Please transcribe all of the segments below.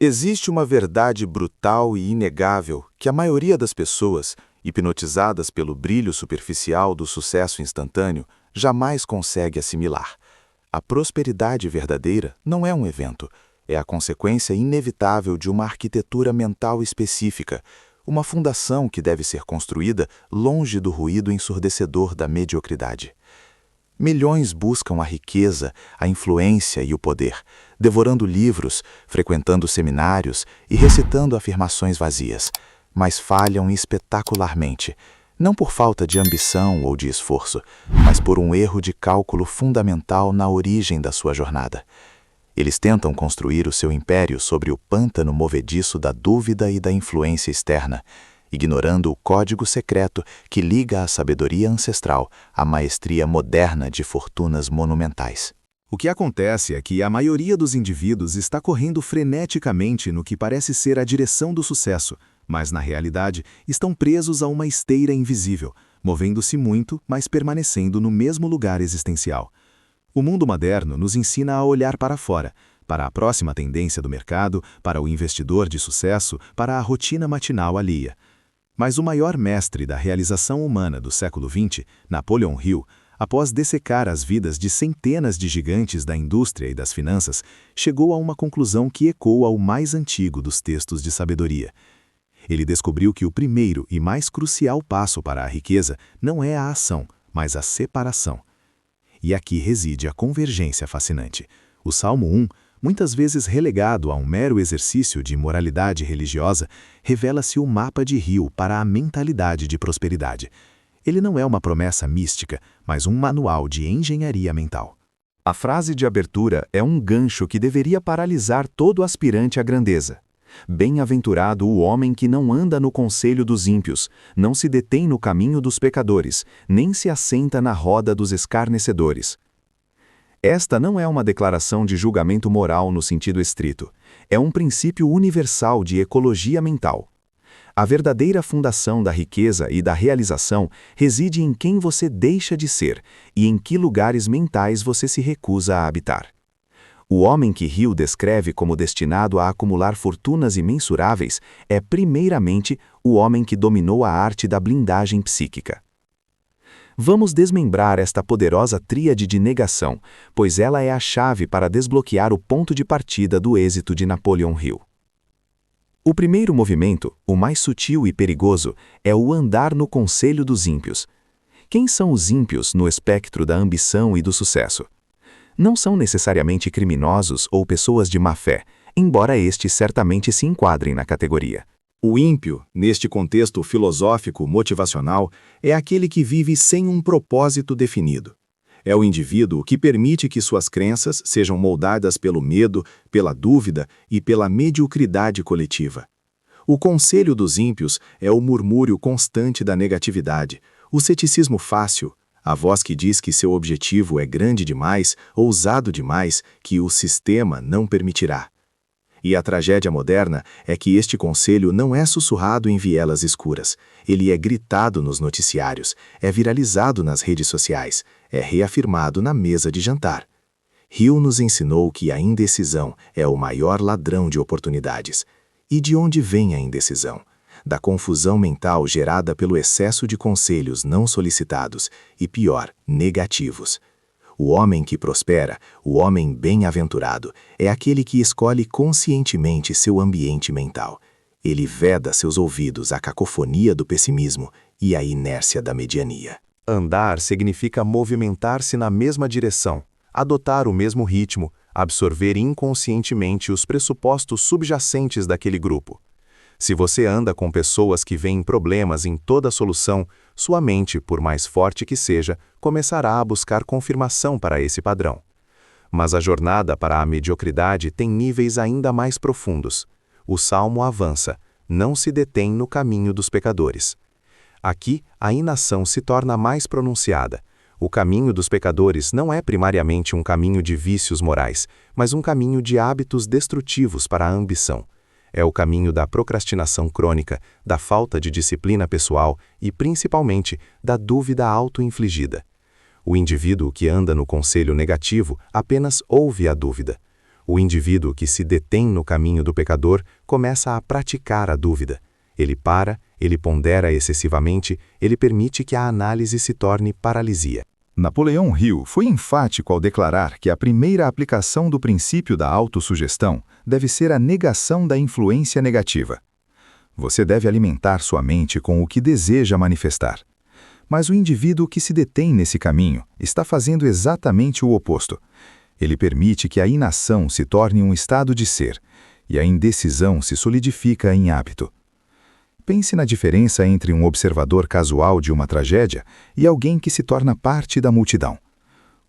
Existe uma verdade brutal e inegável que a maioria das pessoas, hipnotizadas pelo brilho superficial do sucesso instantâneo, jamais consegue assimilar. A prosperidade verdadeira não é um evento, é a consequência inevitável de uma arquitetura mental específica, uma fundação que deve ser construída longe do ruído ensurdecedor da mediocridade. Milhões buscam a riqueza, a influência e o poder, devorando livros, frequentando seminários e recitando afirmações vazias, mas falham espetacularmente, não por falta de ambição ou de esforço, mas por um erro de cálculo fundamental na origem da sua jornada. Eles tentam construir o seu império sobre o pântano movediço da dúvida e da influência externa, ignorando o código secreto que liga a sabedoria ancestral à maestria moderna de fortunas monumentais. O que acontece é que a maioria dos indivíduos está correndo freneticamente no que parece ser a direção do sucesso, mas na realidade estão presos a uma esteira invisível, movendo-se muito, mas permanecendo no mesmo lugar existencial. O mundo moderno nos ensina a olhar para fora, para a próxima tendência do mercado, para o investidor de sucesso, para a rotina matinal alheia. Mas o maior mestre da realização humana do século XX, Napoleon Hill, após dessecar as vidas de centenas de gigantes da indústria e das finanças, chegou a uma conclusão que ecoa ao mais antigo dos textos de sabedoria. Ele descobriu que o primeiro e mais crucial passo para a riqueza não é a ação, mas a separação. E aqui reside a convergência fascinante. O Salmo 1, muitas vezes relegado a um mero exercício de moralidade religiosa, revela-se o mapa de Hill para a mentalidade de prosperidade. Ele não é uma promessa mística, mas um manual de engenharia mental. A frase de abertura é um gancho que deveria paralisar todo aspirante à grandeza. Bem-aventurado o homem que não anda no conselho dos ímpios, não se detém no caminho dos pecadores, nem se assenta na roda dos escarnecedores. Esta não é uma declaração de julgamento moral no sentido estrito. É um princípio universal de ecologia mental. A verdadeira fundação da riqueza e da realização reside em quem você deixa de ser e em que lugares mentais você se recusa a habitar. O homem que Hill descreve como destinado a acumular fortunas imensuráveis é, primeiramente, o homem que dominou a arte da blindagem psíquica. Vamos desmembrar esta poderosa tríade de negação, pois ela é a chave para desbloquear o ponto de partida do êxito de Napoleon Hill. O primeiro movimento, o mais sutil e perigoso, é o andar no conselho dos ímpios. Quem são os ímpios no espectro da ambição e do sucesso? Não são necessariamente criminosos ou pessoas de má fé, embora estes certamente se enquadrem na categoria. O ímpio, neste contexto filosófico motivacional, é aquele que vive sem um propósito definido. É o indivíduo que permite que suas crenças sejam moldadas pelo medo, pela dúvida e pela mediocridade coletiva. O conselho dos ímpios é o murmúrio constante da negatividade, o ceticismo fácil, a voz que diz que seu objetivo é grande demais, ousado demais, que o sistema não permitirá. E a tragédia moderna é que este conselho não é sussurrado em vielas escuras, ele é gritado nos noticiários, é viralizado nas redes sociais, é reafirmado na mesa de jantar. Hill nos ensinou que a indecisão é o maior ladrão de oportunidades. E de onde vem a indecisão? Da confusão mental gerada pelo excesso de conselhos não solicitados e, pior, negativos. O homem que prospera, o homem bem-aventurado, é aquele que escolhe conscientemente seu ambiente mental. Ele veda seus ouvidos à cacofonia do pessimismo e à inércia da mediania. Andar significa movimentar-se na mesma direção, adotar o mesmo ritmo, absorver inconscientemente os pressupostos subjacentes daquele grupo. Se você anda com pessoas que veem problemas em toda solução, sua mente, por mais forte que seja, começará a buscar confirmação para esse padrão. Mas a jornada para a mediocridade tem níveis ainda mais profundos. O Salmo avança, não se detém no caminho dos pecadores. Aqui, a inação se torna mais pronunciada. O caminho dos pecadores não é primariamente um caminho de vícios morais, mas um caminho de hábitos destrutivos para a ambição. É o caminho da procrastinação crônica, da falta de disciplina pessoal e, principalmente, da dúvida auto-infligida. O indivíduo que anda no conselho negativo apenas ouve a dúvida. O indivíduo que se detém no caminho do pecador começa a praticar a dúvida. Ele para, ele pondera excessivamente, ele permite que a análise se torne paralisia. Napoleão Hill foi enfático ao declarar que a primeira aplicação do princípio da autossugestão deve ser a negação da influência negativa. Você deve alimentar sua mente com o que deseja manifestar. Mas o indivíduo que se detém nesse caminho está fazendo exatamente o oposto. Ele permite que a inação se torne um estado de ser, e a indecisão se solidifica em hábito. Pense na diferença entre um observador casual de uma tragédia e alguém que se torna parte da multidão.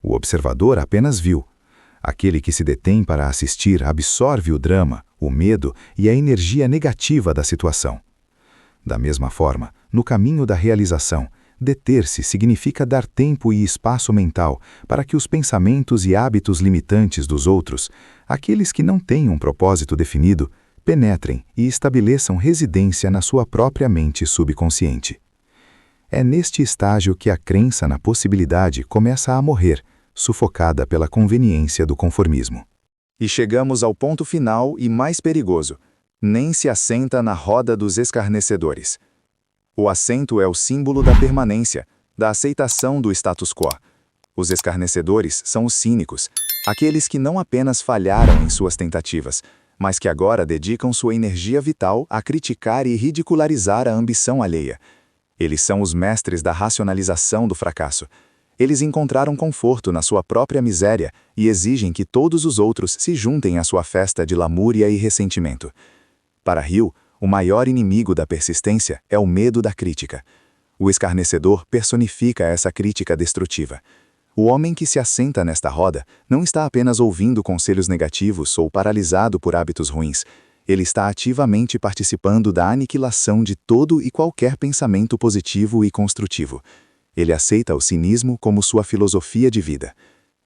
O observador apenas viu. Aquele que se detém para assistir absorve o drama, o medo e a energia negativa da situação. Da mesma forma, no caminho da realização, deter-se significa dar tempo e espaço mental para que os pensamentos e hábitos limitantes dos outros, aqueles que não têm um propósito definido, penetrem e estabeleçam residência na sua própria mente subconsciente. É neste estágio que a crença na possibilidade começa a morrer, sufocada pela conveniência do conformismo. E chegamos ao ponto final e mais perigoso. Nem se assenta na roda dos escarnecedores. O assento é o símbolo da permanência, da aceitação do status quo. Os escarnecedores são os cínicos, aqueles que não apenas falharam em suas tentativas, mas que agora dedicam sua energia vital a criticar e ridicularizar a ambição alheia. Eles são os mestres da racionalização do fracasso. Eles encontraram conforto na sua própria miséria e exigem que todos os outros se juntem à sua festa de lamúria e ressentimento. Para Hill, o maior inimigo da persistência é o medo da crítica. O escarnecedor personifica essa crítica destrutiva. O homem que se assenta nesta roda não está apenas ouvindo conselhos negativos ou paralisado por hábitos ruins. Ele está ativamente participando da aniquilação de todo e qualquer pensamento positivo e construtivo. Ele aceita o cinismo como sua filosofia de vida.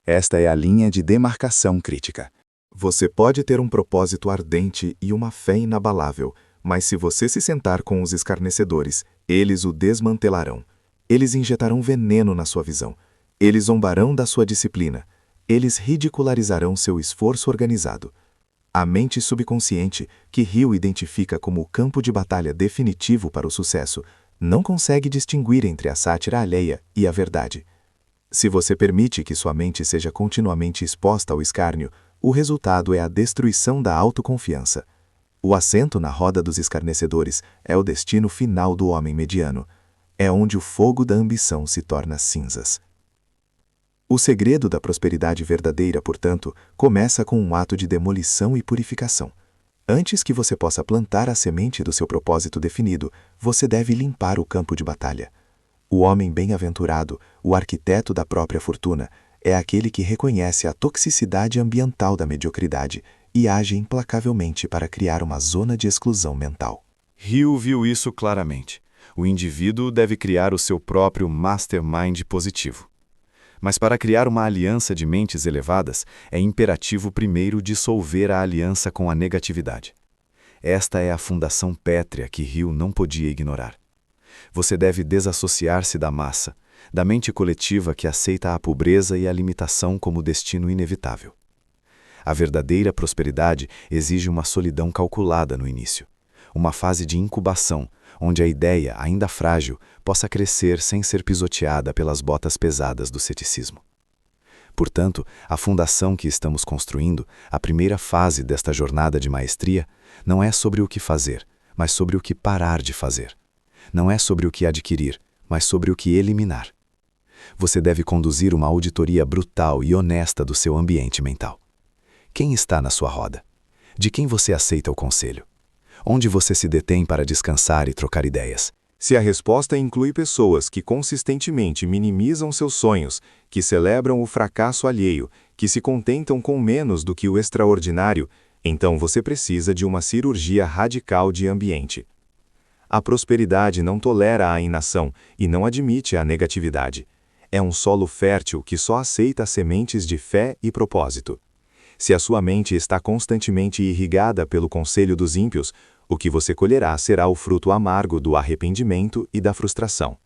Esta é a linha de demarcação crítica. Você pode ter um propósito ardente e uma fé inabalável, mas se você se sentar com os escarnecedores, eles o desmantelarão. Eles injetarão veneno na sua visão. Eles zombarão da sua disciplina. Eles ridicularizarão seu esforço organizado. A mente subconsciente, que Hill identifica como o campo de batalha definitivo para o sucesso, não consegue distinguir entre a sátira alheia e a verdade. Se você permite que sua mente seja continuamente exposta ao escárnio, o resultado é a destruição da autoconfiança. O assento na roda dos escarnecedores é o destino final do homem mediano. É onde o fogo da ambição se torna cinzas. O segredo da prosperidade verdadeira, portanto, começa com um ato de demolição e purificação. Antes que você possa plantar a semente do seu propósito definido, você deve limpar o campo de batalha. O homem bem-aventurado, o arquiteto da própria fortuna, é aquele que reconhece a toxicidade ambiental da mediocridade e age implacavelmente para criar uma zona de exclusão mental. Hill viu isso claramente. O indivíduo deve criar o seu próprio mastermind positivo. Mas para criar uma aliança de mentes elevadas, é imperativo primeiro dissolver a aliança com a negatividade. Esta é a fundação pétrea que Hill não podia ignorar. Você deve desassociar-se da massa, da mente coletiva que aceita a pobreza e a limitação como destino inevitável. A verdadeira prosperidade exige uma solidão calculada no início, uma fase de incubação, onde a ideia, ainda frágil, possa crescer sem ser pisoteada pelas botas pesadas do ceticismo. Portanto, a fundação que estamos construindo, a primeira fase desta jornada de maestria, não é sobre o que fazer, mas sobre o que parar de fazer. Não é sobre o que adquirir, mas sobre o que eliminar. Você deve conduzir uma auditoria brutal e honesta do seu ambiente mental. Quem está na sua roda? De quem você aceita o conselho? Onde você se detém para descansar e trocar ideias? Se a resposta inclui pessoas que consistentemente minimizam seus sonhos, que celebram o fracasso alheio, que se contentam com menos do que o extraordinário, então você precisa de uma cirurgia radical de ambiente. A prosperidade não tolera a inação e não admite a negatividade. É um solo fértil que só aceita sementes de fé e propósito. Se a sua mente está constantemente irrigada pelo conselho dos ímpios, o que você colherá será o fruto amargo do arrependimento e da frustração.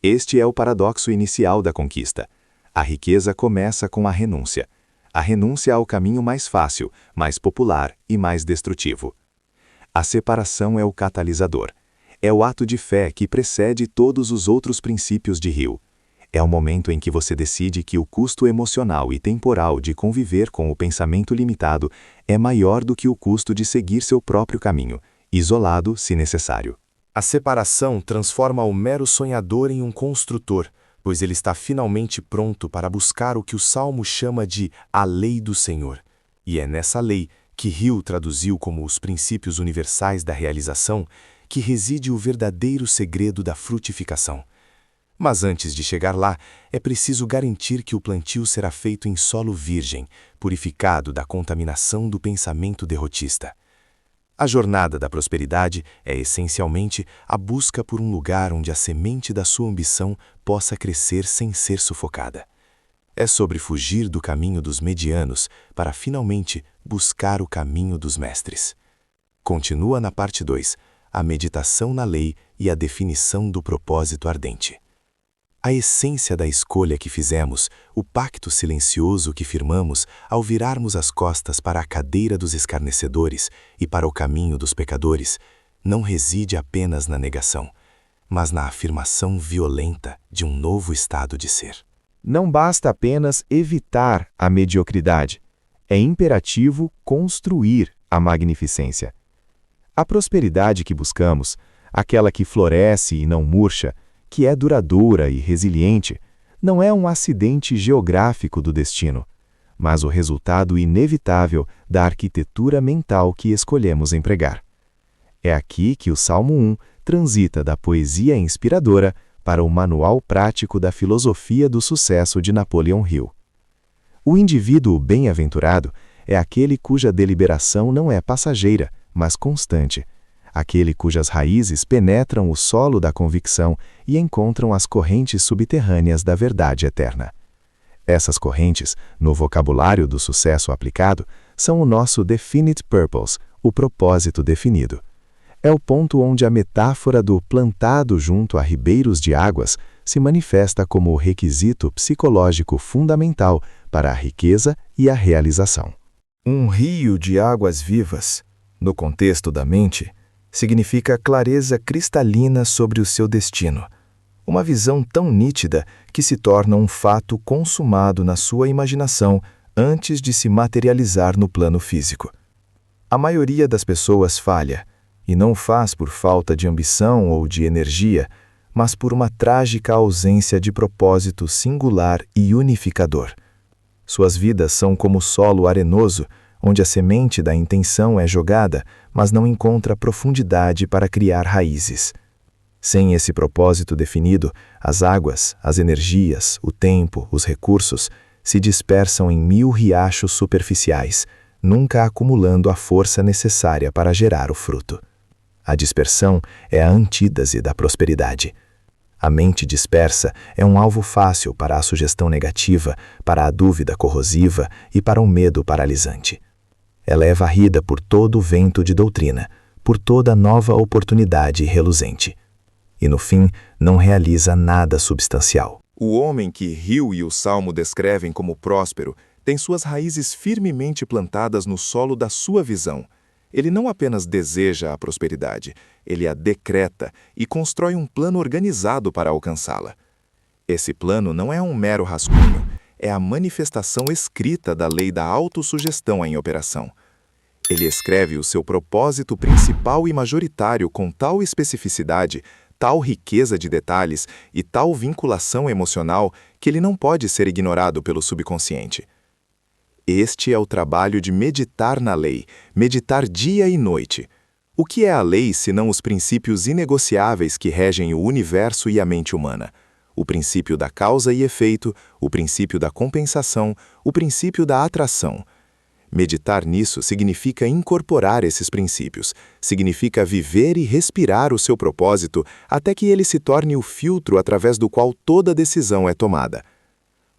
Este é o paradoxo inicial da conquista. A riqueza começa com a renúncia. a renúncia ao caminho mais fácil, mais popular e mais destrutivo. A separação é o catalisador. É o ato de fé que precede todos os outros princípios de Hill. É o momento em que você decide que o custo emocional e temporal de conviver com o pensamento limitado é maior do que o custo de seguir seu próprio caminho, isolado se necessário. A separação transforma o mero sonhador em um construtor, pois ele está finalmente pronto para buscar o que o Salmo chama de a lei do Senhor. E é nessa lei, que Hill traduziu como os princípios universais da realização, que reside o verdadeiro segredo da frutificação. Mas antes de chegar lá, é preciso garantir que o plantio será feito em solo virgem, purificado da contaminação do pensamento derrotista. A jornada da prosperidade é essencialmente a busca por um lugar onde a semente da sua ambição possa crescer sem ser sufocada. É sobre fugir do caminho dos medianos para finalmente buscar o caminho dos mestres. Continua na parte 2, a meditação na lei e a definição do propósito ardente. A essência da escolha que fizemos, o pacto silencioso que firmamos ao virarmos as costas para a cadeira dos escarnecedores e para o caminho dos pecadores, não reside apenas na negação, mas na afirmação violenta de um novo estado de ser. Não basta apenas evitar a mediocridade. É imperativo construir a magnificência. A prosperidade que buscamos, aquela que floresce e não murcha, que é duradoura e resiliente, não é um acidente geográfico do destino, mas o resultado inevitável da arquitetura mental que escolhemos empregar. É aqui que o Salmo 1 transita da poesia inspiradora para o manual prático da filosofia do sucesso de Napoleon Hill. O indivíduo bem-aventurado é aquele cuja deliberação não é passageira, mas constante, aquele cujas raízes penetram o solo da convicção e encontram as correntes subterrâneas da verdade eterna. Essas correntes, no vocabulário do sucesso aplicado, são o nosso definite purpose, o propósito definido. É o ponto onde a metáfora do plantado junto a ribeiros de águas se manifesta como o requisito psicológico fundamental para a riqueza e a realização. Um rio de águas vivas, no contexto da mente, significa clareza cristalina sobre o seu destino, uma visão tão nítida que se torna um fato consumado na sua imaginação antes de se materializar no plano físico. A maioria das pessoas falha, e não o faz por falta de ambição ou de energia, mas por uma trágica ausência de propósito singular e unificador. Suas vidas são como solo arenoso, onde a semente da intenção é jogada, mas não encontra profundidade para criar raízes. Sem esse propósito definido, as águas, as energias, o tempo, os recursos se dispersam em 1000 riachos superficiais, nunca acumulando a força necessária para gerar o fruto. A dispersão é a antítese da prosperidade. A mente dispersa é um alvo fácil para a sugestão negativa, para a dúvida corrosiva e para o medo paralisante. Ela é varrida por todo o vento de doutrina, por toda nova oportunidade reluzente. E no fim, não realiza nada substancial. O homem que Hill e o Salmo descrevem como próspero tem suas raízes firmemente plantadas no solo da sua visão. Ele não apenas deseja a prosperidade, ele a decreta e constrói um plano organizado para alcançá-la. Esse plano não é um mero rascunho, é a manifestação escrita da lei da autossugestão em operação. Ele escreve o seu propósito principal e majoritário com tal especificidade, tal riqueza de detalhes e tal vinculação emocional que ele não pode ser ignorado pelo subconsciente. Este é o trabalho de meditar na lei, meditar dia e noite. O que é a lei senão os princípios inegociáveis que regem o universo e a mente humana? O princípio da causa e efeito, o princípio da compensação, o princípio da atração. Meditar nisso significa incorporar esses princípios, significa viver e respirar o seu propósito até que ele se torne o filtro através do qual toda decisão é tomada.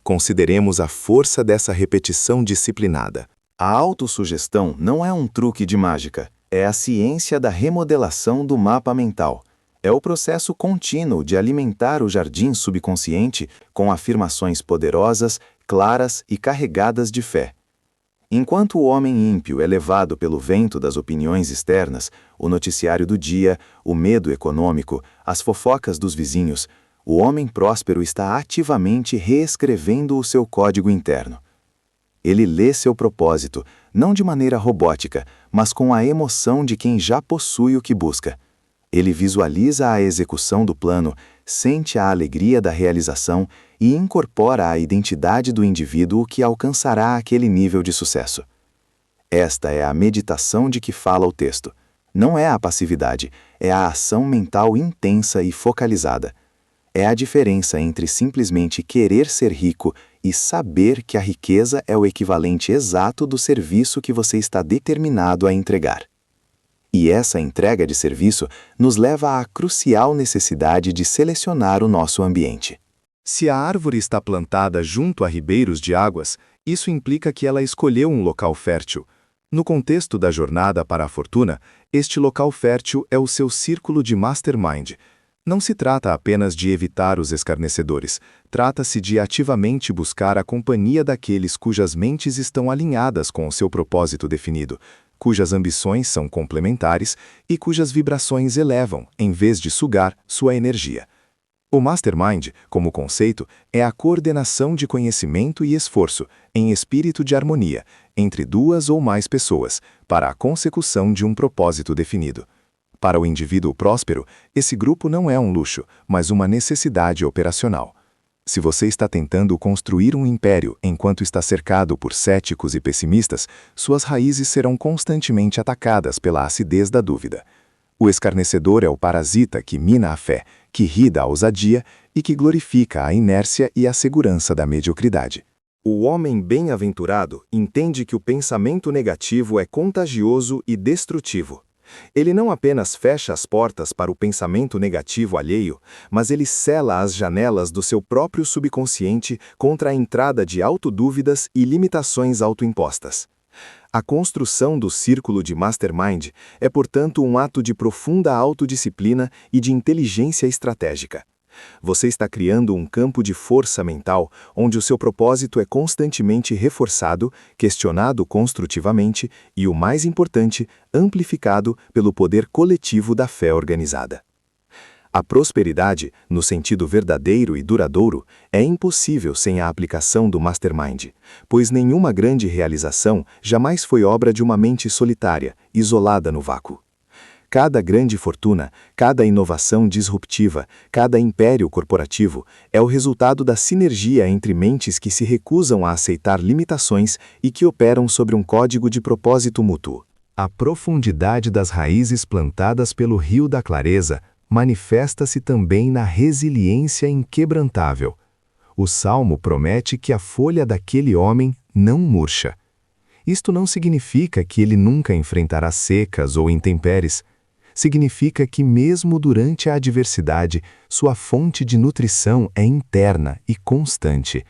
Consideremos a força dessa repetição disciplinada. A autossugestão não é um truque de mágica, é a ciência da remodelação do mapa mental. É o processo contínuo de alimentar o jardim subconsciente com afirmações poderosas, claras e carregadas de fé. Enquanto o homem ímpio é levado pelo vento das opiniões externas, o noticiário do dia, o medo econômico, as fofocas dos vizinhos, o homem próspero está ativamente reescrevendo o seu código interno. Ele lê seu propósito, não de maneira robótica, mas com a emoção de quem já possui o que busca. Ele visualiza a execução do plano, sente a alegria da realização e incorpora à identidade do indivíduo que alcançará aquele nível de sucesso. Esta é a meditação de que fala o texto. Não é a passividade, é a ação mental intensa e focalizada. É a diferença entre simplesmente querer ser rico e saber que a riqueza é o equivalente exato do serviço que você está determinado a entregar. E essa entrega de serviço nos leva à crucial necessidade de selecionar o nosso ambiente. Se a árvore está plantada junto a ribeiros de águas, isso implica que ela escolheu um local fértil. No contexto da jornada para a fortuna, este local fértil é o seu círculo de mastermind. Não se trata apenas de evitar os escarnecedores, trata-se de ativamente buscar a companhia daqueles cujas mentes estão alinhadas com o seu propósito definido, cujas ambições são complementares e cujas vibrações elevam, em vez de sugar, sua energia. O mastermind, como conceito, é a coordenação de conhecimento e esforço, em espírito de harmonia, entre duas ou mais pessoas, para a consecução de um propósito definido. Para o indivíduo próspero, esse grupo não é um luxo, mas uma necessidade operacional. Se você está tentando construir um império enquanto está cercado por céticos e pessimistas, suas raízes serão constantemente atacadas pela acidez da dúvida. O escarnecedor é o parasita que mina a fé, que ri da ousadia e que glorifica a inércia e a segurança da mediocridade. O homem bem-aventurado entende que o pensamento negativo é contagioso e destrutivo. Ele não apenas fecha as portas para o pensamento negativo alheio, mas ele sela as janelas do seu próprio subconsciente contra a entrada de autodúvidas e limitações autoimpostas. A construção do círculo de mastermind é, portanto, um ato de profunda autodisciplina e de inteligência estratégica. Você está criando um campo de força mental onde o seu propósito é constantemente reforçado, questionado construtivamente e, o mais importante, amplificado pelo poder coletivo da fé organizada. A prosperidade, no sentido verdadeiro e duradouro, é impossível sem a aplicação do mastermind, pois nenhuma grande realização jamais foi obra de uma mente solitária, isolada no vácuo. Cada grande fortuna, cada inovação disruptiva, cada império corporativo é o resultado da sinergia entre mentes que se recusam a aceitar limitações e que operam sobre um código de propósito mútuo. A profundidade das raízes plantadas pelo rio da clareza manifesta-se também na resiliência inquebrantável. O Salmo promete que a folha daquele homem não murcha. Isto não significa que ele nunca enfrentará secas ou intempéries. Significa que mesmo durante a adversidade, sua fonte de nutrição é interna e constante.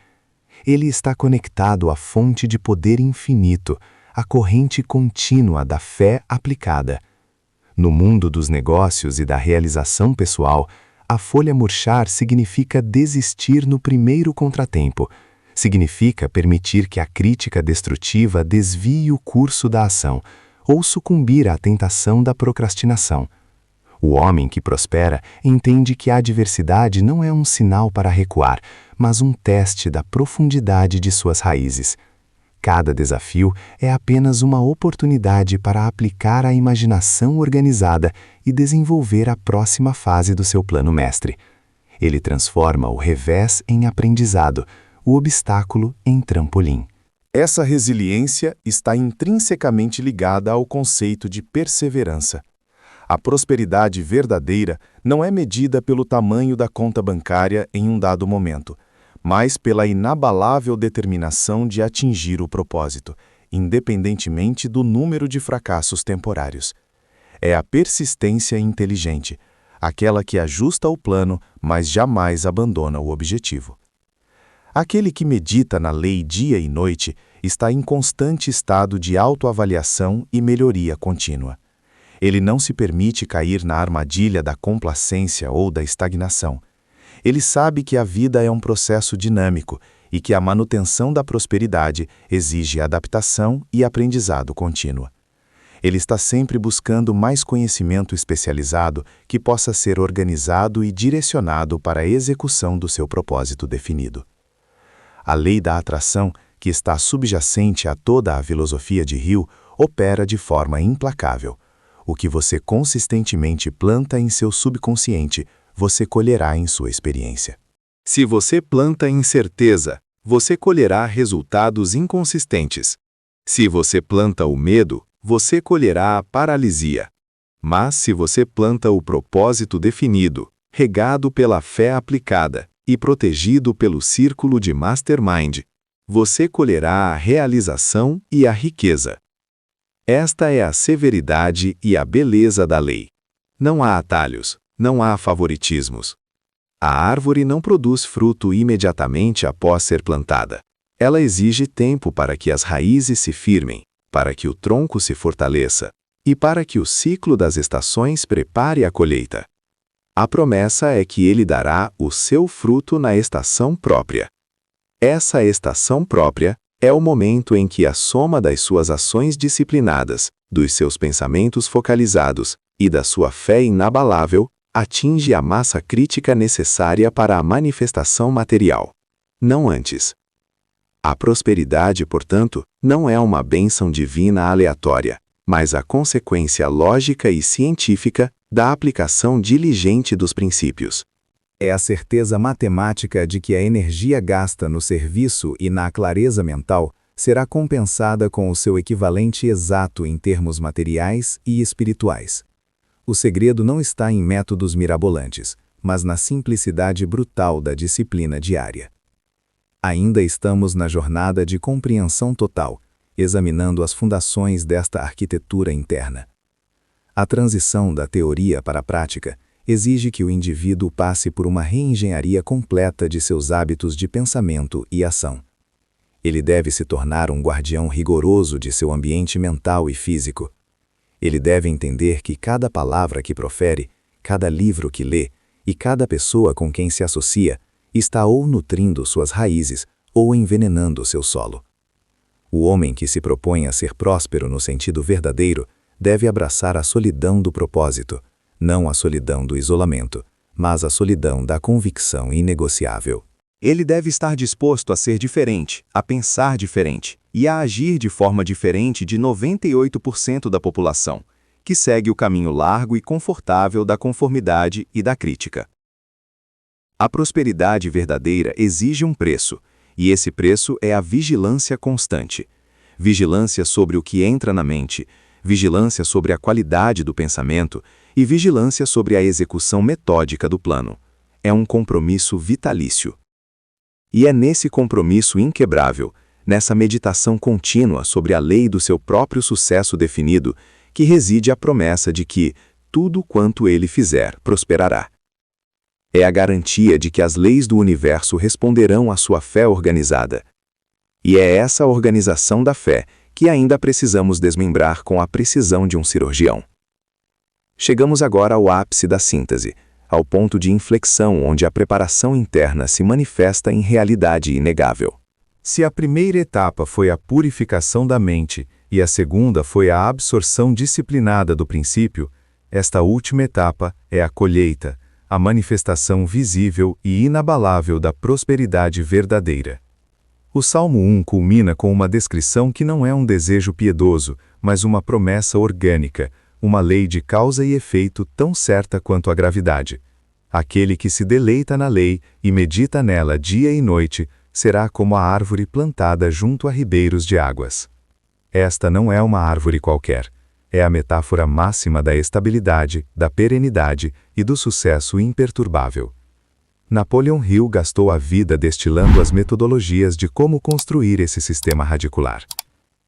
Ele está conectado à fonte de poder infinito, à corrente contínua da fé aplicada. No mundo dos negócios e da realização pessoal, a folha murchar significa desistir no primeiro contratempo. Significa permitir que a crítica destrutiva desvie o curso da ação, ou sucumbir à tentação da procrastinação. O homem que prospera entende que a adversidade não é um sinal para recuar, mas um teste da profundidade de suas raízes. Cada desafio é apenas uma oportunidade para aplicar a imaginação organizada e desenvolver a próxima fase do seu plano mestre. Ele transforma o revés em aprendizado, o obstáculo em trampolim. Essa resiliência está intrinsecamente ligada ao conceito de perseverança. A prosperidade verdadeira não é medida pelo tamanho da conta bancária em um dado momento, mas pela inabalável determinação de atingir o propósito, independentemente do número de fracassos temporários. É a persistência inteligente, aquela que ajusta o plano, mas jamais abandona o objetivo. Aquele que medita na lei dia e noite está em constante estado de autoavaliação e melhoria contínua. Ele não se permite cair na armadilha da complacência ou da estagnação. Ele sabe que a vida é um processo dinâmico e que a manutenção da prosperidade exige adaptação e aprendizado contínuo. Ele está sempre buscando mais conhecimento especializado que possa ser organizado e direcionado para a execução do seu propósito definido. A lei da atração, que está subjacente a toda a filosofia de Hill, opera de forma implacável. O que você consistentemente planta em seu subconsciente, você colherá em sua experiência. Se você planta incerteza, você colherá resultados inconsistentes. Se você planta o medo, você colherá a paralisia. Mas se você planta o propósito definido, regado pela fé aplicada e protegido pelo círculo de Mastermind, você colherá a realização e a riqueza. Esta é a severidade e a beleza da lei. Não há atalhos, não há favoritismos. A árvore não produz fruto imediatamente após ser plantada. Ela exige tempo para que as raízes se firmem, para que o tronco se fortaleça e para que o ciclo das estações prepare a colheita. A promessa é que ele dará o seu fruto na estação própria. Essa estação própria é o momento em que a soma das suas ações disciplinadas, dos seus pensamentos focalizados e da sua fé inabalável atinge a massa crítica necessária para a manifestação material. Não antes. A prosperidade, portanto, não é uma bênção divina aleatória, mas a consequência lógica e científica da aplicação diligente dos princípios. É a certeza matemática de que a energia gasta no serviço e na clareza mental será compensada com o seu equivalente exato em termos materiais e espirituais. O segredo não está em métodos mirabolantes, mas na simplicidade brutal da disciplina diária. Ainda estamos na jornada de compreensão total, examinando as fundações desta arquitetura interna. A transição da teoria para a prática exige que o indivíduo passe por uma reengenharia completa de seus hábitos de pensamento e ação. Ele deve se tornar um guardião rigoroso de seu ambiente mental e físico. Ele deve entender que cada palavra que profere, cada livro que lê e cada pessoa com quem se associa está ou nutrindo suas raízes ou envenenando seu solo. O homem que se propõe a ser próspero no sentido verdadeiro deve abraçar a solidão do propósito, não a solidão do isolamento, mas a solidão da convicção inegociável. Ele deve estar disposto a ser diferente, a pensar diferente e a agir de forma diferente de 98% da população, que segue o caminho largo e confortável da conformidade e da crítica. A prosperidade verdadeira exige um preço, e esse preço é a vigilância constante. Vigilância sobre o que entra na mente, vigilância sobre a qualidade do pensamento e vigilância sobre a execução metódica do plano. É um compromisso vitalício. E é nesse compromisso inquebrável, nessa meditação contínua sobre a lei do seu próprio sucesso definido, que reside a promessa de que tudo quanto ele fizer prosperará. É a garantia de que as leis do universo responderão à sua fé organizada. E é essa organização da fé que ainda precisamos desmembrar com a precisão de um cirurgião. Chegamos agora ao ápice da síntese, ao ponto de inflexão onde a preparação interna se manifesta em realidade inegável. Se a primeira etapa foi a purificação da mente e a segunda foi a absorção disciplinada do princípio, esta última etapa é a colheita, a manifestação visível e inabalável da prosperidade verdadeira. O Salmo 1 culmina com uma descrição que não é um desejo piedoso, mas uma promessa orgânica, uma lei de causa e efeito tão certa quanto a gravidade. Aquele que se deleita na lei e medita nela dia e noite, será como a árvore plantada junto a ribeiros de águas. Esta não é uma árvore qualquer. É a metáfora máxima da estabilidade, da perenidade e do sucesso imperturbável. Napoleon Hill gastou a vida destilando as metodologias de como construir esse sistema radicular.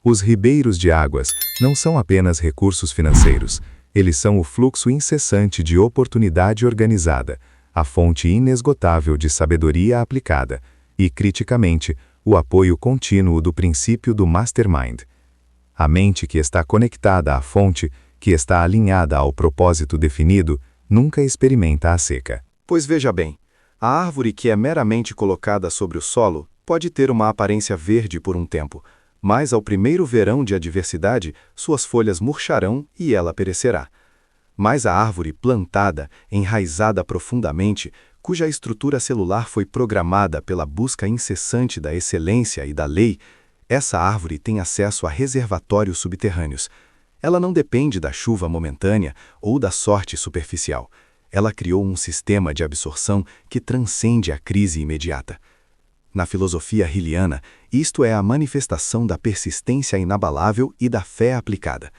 Os ribeiros de águas não são apenas recursos financeiros, eles são o fluxo incessante de oportunidade organizada, a fonte inesgotável de sabedoria aplicada e, criticamente, o apoio contínuo do princípio do Mastermind. A mente que está conectada à fonte, que está alinhada ao propósito definido, nunca experimenta a seca. Pois veja bem, a árvore que é meramente colocada sobre o solo pode ter uma aparência verde por um tempo, mas ao primeiro verão de adversidade, suas folhas murcharão e ela perecerá. Mas a árvore plantada, enraizada profundamente, cuja estrutura celular foi programada pela busca incessante da excelência e da lei, essa árvore tem acesso a reservatórios subterrâneos. Ela não depende da chuva momentânea ou da sorte superficial. Ela criou um sistema de absorção que transcende a crise imediata. Na filosofia hilliana, isto é a manifestação da persistência inabalável e da fé aplicada.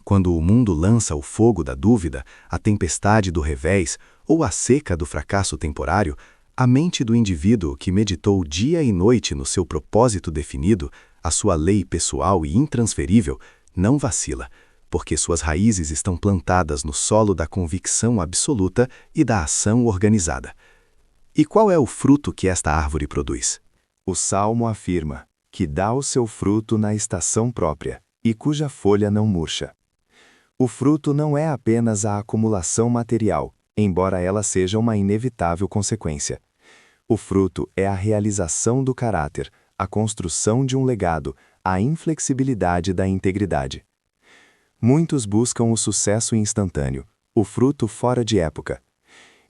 Quando o mundo lança o fogo da dúvida, a tempestade do revés ou a seca do fracasso temporário, a mente do indivíduo que meditou dia e noite no seu propósito definido, a sua lei pessoal e intransferível, não vacila, porque suas raízes estão plantadas no solo da convicção absoluta e da ação organizada. E qual é o fruto que esta árvore produz? O Salmo afirma que dá o seu fruto na estação própria e cuja folha não murcha. O fruto não é apenas a acumulação material, embora ela seja uma inevitável consequência. O fruto é a realização do caráter, a construção de um legado, a inflexibilidade da integridade. Muitos buscam o sucesso instantâneo, o fruto fora de época.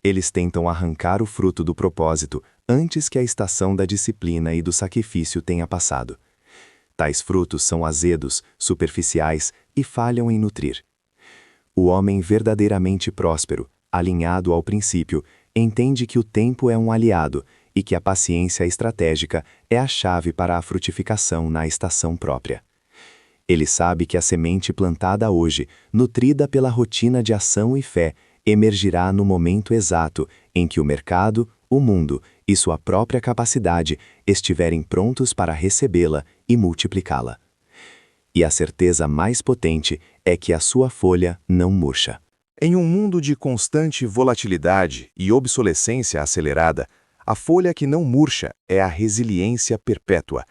Eles tentam arrancar o fruto do propósito antes que a estação da disciplina e do sacrifício tenha passado. Tais frutos são azedos, superficiais e falham em nutrir. O homem verdadeiramente próspero, alinhado ao princípio, entende que o tempo é um aliado e que a paciência estratégica é a chave para a frutificação na estação própria. Ele sabe que a semente plantada hoje, nutrida pela rotina de ação e fé, emergirá no momento exato em que o mercado, o mundo e sua própria capacidade estiverem prontos para recebê-la e multiplicá-la. E a certeza mais potente é que a sua folha não murcha. Em um mundo de constante volatilidade e obsolescência acelerada, a folha que não murcha é a resiliência perpétua.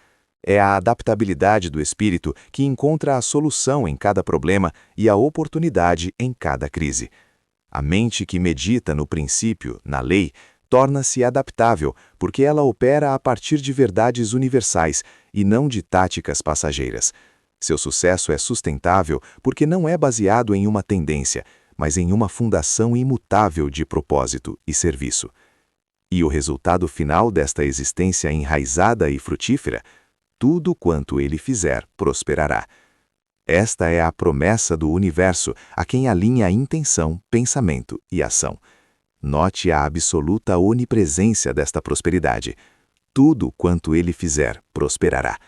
É a adaptabilidade do espírito que encontra a solução em cada problema e a oportunidade em cada crise. A mente que medita no princípio, na lei, torna-se adaptável porque ela opera a partir de verdades universais e não de táticas passageiras. Seu sucesso é sustentável porque não é baseado em uma tendência, mas em uma fundação imutável de propósito e serviço. E o resultado final desta existência enraizada e frutífera, tudo quanto ele fizer prosperará. Esta é a promessa do universo a quem alinha intenção, pensamento e ação. Note a absoluta onipresença desta prosperidade. Tudo quanto ele fizer prosperará.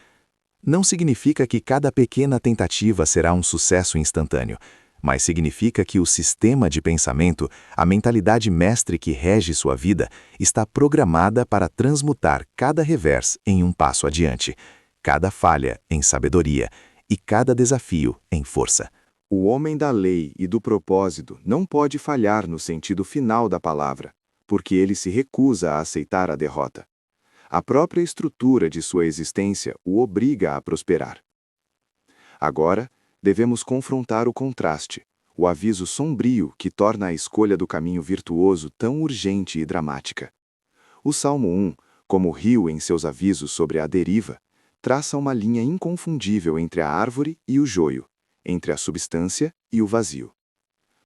Não significa que cada pequena tentativa será um sucesso instantâneo, mas significa que o sistema de pensamento, a mentalidade mestre que rege sua vida, está programada para transmutar cada revés em um passo adiante, cada falha em sabedoria e cada desafio em força. O homem da lei e do propósito não pode falhar no sentido final da palavra, porque ele se recusa a aceitar a derrota. A própria estrutura de sua existência o obriga a prosperar. Agora, devemos confrontar o contraste, o aviso sombrio que torna a escolha do caminho virtuoso tão urgente e dramática. O Salmo 1, como rio em seus avisos sobre a deriva, traça uma linha inconfundível entre a árvore e o joio, entre a substância e o vazio.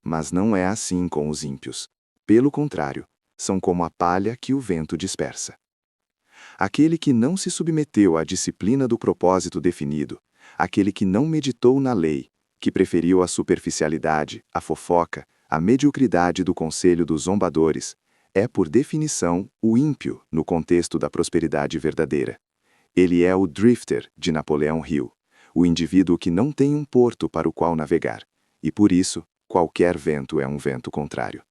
Mas não é assim com os ímpios. Pelo contrário, são como a palha que o vento dispersa. Aquele que não se submeteu à disciplina do propósito definido, aquele que não meditou na lei, que preferiu a superficialidade, a fofoca, a mediocridade do conselho dos zombadores, é, por definição, o ímpio no contexto da prosperidade verdadeira. Ele é o drifter de Napoleão Hill, o indivíduo que não tem um porto para o qual navegar, e por isso, qualquer vento é um vento contrário.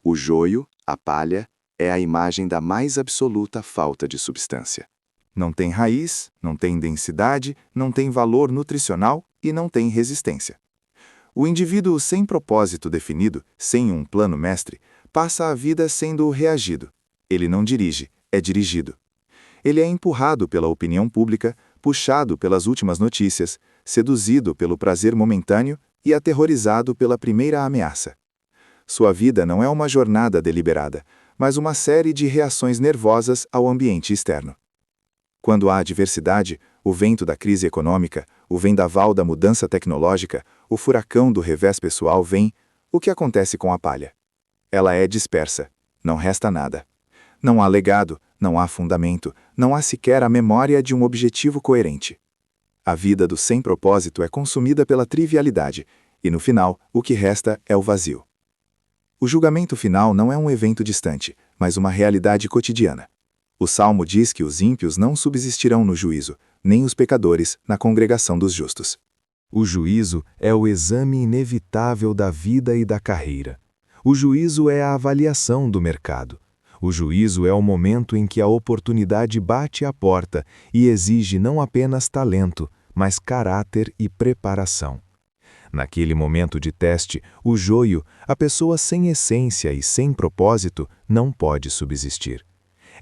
O joio, a palha, é a imagem da mais absoluta falta de substância. Não tem raiz, não tem densidade, não tem valor nutricional e não tem resistência. O indivíduo sem propósito definido, sem um plano mestre, passa a vida sendo reagido. Ele não dirige, é dirigido. Ele é empurrado pela opinião pública, puxado pelas últimas notícias, seduzido pelo prazer momentâneo e aterrorizado pela primeira ameaça. Sua vida não é uma jornada deliberada, mas uma série de reações nervosas ao ambiente externo. Quando há adversidade, o vento da crise econômica, o vendaval da mudança tecnológica, o furacão do revés pessoal vem, o que acontece com a palha? Ela é dispersa, não resta nada. Não há legado, não há fundamento, não há sequer a memória de um objetivo coerente. A vida do sem propósito é consumida pela trivialidade, e no final, o que resta é o vazio. O julgamento final não é um evento distante, mas uma realidade cotidiana. O Salmo diz que os ímpios não subsistirão no juízo, nem os pecadores na congregação dos justos. O juízo é o exame inevitável da vida e da carreira. O juízo é a avaliação do mercado. O juízo é o momento em que a oportunidade bate à porta e exige não apenas talento, mas caráter e preparação. Naquele momento de teste, o joio, a pessoa sem essência e sem propósito, não pode subsistir.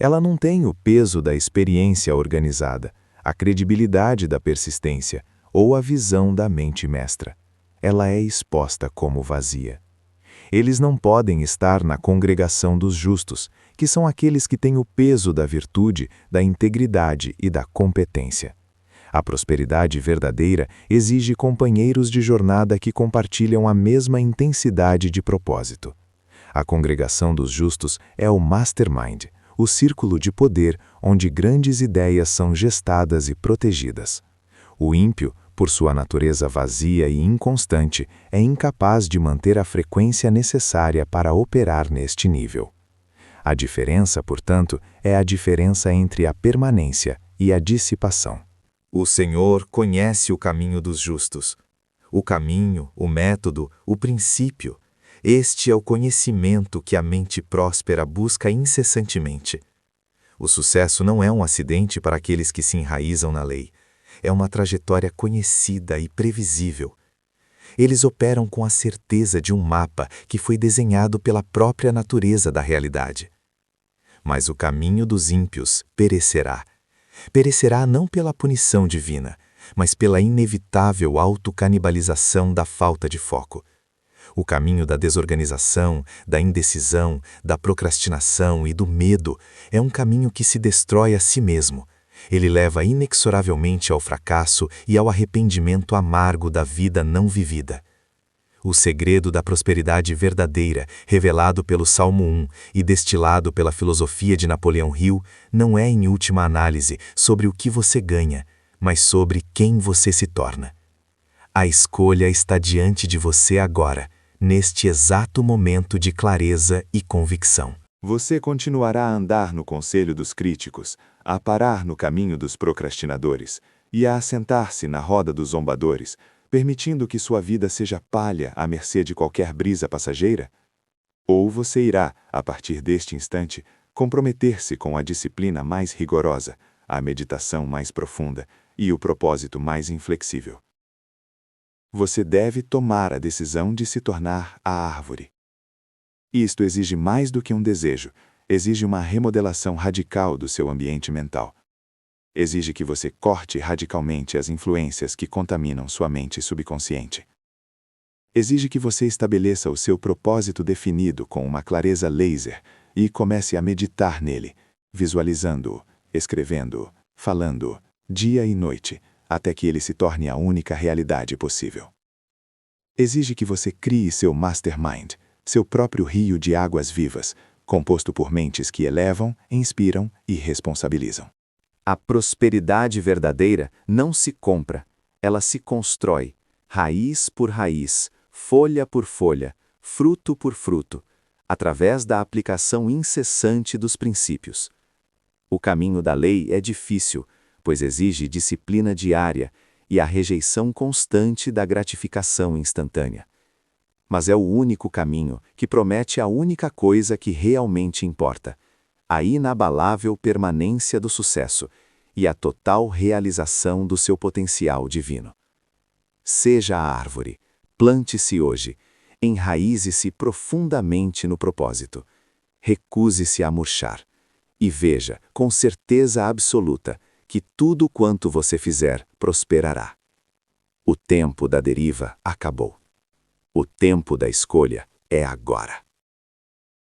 Ela não tem o peso da experiência organizada, a credibilidade da persistência ou a visão da mente mestra. Ela é exposta como vazia. Eles não podem estar na congregação dos justos, que são aqueles que têm o peso da virtude, da integridade e da competência. A prosperidade verdadeira exige companheiros de jornada que compartilham a mesma intensidade de propósito. A congregação dos justos é o mastermind, o círculo de poder onde grandes ideias são gestadas e protegidas. O ímpio, por sua natureza vazia e inconstante, é incapaz de manter a frequência necessária para operar neste nível. A diferença, portanto, é a diferença entre a permanência e a dissipação. O Senhor conhece o caminho dos justos. O caminho, o método, o princípio. Este é o conhecimento que a mente próspera busca incessantemente. O sucesso não é um acidente para aqueles que se enraizam na lei. É uma trajetória conhecida e previsível. Eles operam com a certeza de um mapa que foi desenhado pela própria natureza da realidade. Mas o caminho dos ímpios perecerá. Perecerá não pela punição divina, mas pela inevitável autocanibalização da falta de foco. O caminho da desorganização, da indecisão, da procrastinação e do medo é um caminho que se destrói a si mesmo. Ele leva inexoravelmente ao fracasso e ao arrependimento amargo da vida não vivida. O segredo da prosperidade verdadeira, revelado pelo Salmo 1 e destilado pela filosofia de Napoleão Hill, não é, em última análise, sobre o que você ganha, mas sobre quem você se torna. A escolha está diante de você agora, neste exato momento de clareza e convicção. Você continuará a andar no conselho dos críticos, a parar no caminho dos procrastinadores e a assentar-se na roda dos zombadores, permitindo que sua vida seja palha à mercê de qualquer brisa passageira? Ou você irá, a partir deste instante, comprometer-se com a disciplina mais rigorosa, a meditação mais profunda e o propósito mais inflexível? Você deve tomar a decisão de se tornar a árvore. Isto exige mais do que um desejo, exige uma remodelação radical do seu ambiente mental. Exige que você corte radicalmente as influências que contaminam sua mente subconsciente. Exige que você estabeleça o seu propósito definido com uma clareza laser e comece a meditar nele, visualizando-o, escrevendo-o, falando-o, dia e noite, até que ele se torne a única realidade possível. Exige que você crie seu mastermind, seu próprio rio de águas vivas, composto por mentes que elevam, inspiram e responsabilizam. A prosperidade verdadeira não se compra, ela se constrói, raiz por raiz, folha por folha, fruto por fruto, através da aplicação incessante dos princípios. O caminho da lei é difícil, pois exige disciplina diária e a rejeição constante da gratificação instantânea. Mas é o único caminho que promete a única coisa que realmente importa: a inabalável permanência do sucesso e a total realização do seu potencial divino. Seja a árvore, plante-se hoje, enraize-se profundamente no propósito, recuse-se a murchar, e veja, com certeza absoluta, que tudo quanto você fizer prosperará. O tempo da deriva acabou. O tempo da escolha é agora.